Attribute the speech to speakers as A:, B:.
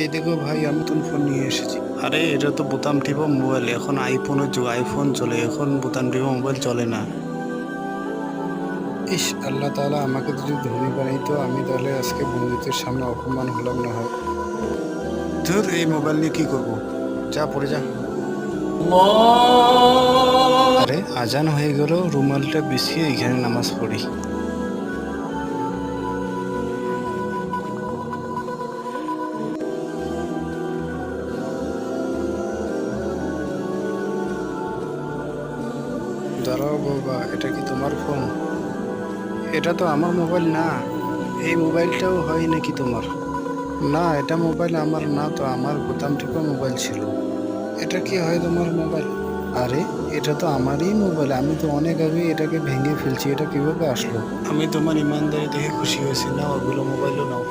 A: এই দেখো ভাই, আমি নতুন ফোন নিয়ে এসেছি।
B: আরে এটা তো বোতাম টিপা মোবাইল, এখন আইফোনের যুগ, আইফোন চলে, এখন বোতাম টিপা মোবাইল চলে না।
A: ইস, আল্লাহ তাআলা আমাকে যদি ধনী বানাইতো, আমি তাহলে আজকে বন্ধুদের সামনে অপমান হলাম না হয়।
B: ধুর, এই মোবাইল নিয়ে কি করব? যা পড়ে যা। আরে আজান হয়ে গেল, রুমালটা বিছিয়ে এখানে নামাজ পড়ি।
A: দাঁড়াও বাবা, এটা কি তোমার ফোন?
B: এটা তো আমার মোবাইল না। এই মোবাইলটাও হয় নাকি তোমার?
A: না, এটা মোবাইল আমার না তো, আমার বোতাম টিপা মোবাইল ছিল। এটা কি হয় তোমার মোবাইল?
B: আরে এটা তো আমারই মোবাইল, আমি তো অনেক আগে এটাকে ভেঙে ফেলছি, এটা কিভাবে আসলো? আমি তোমার ইমানদারি দেখে খুশি হয়েছি, নাও ওগুলো মোবাইলও নাও।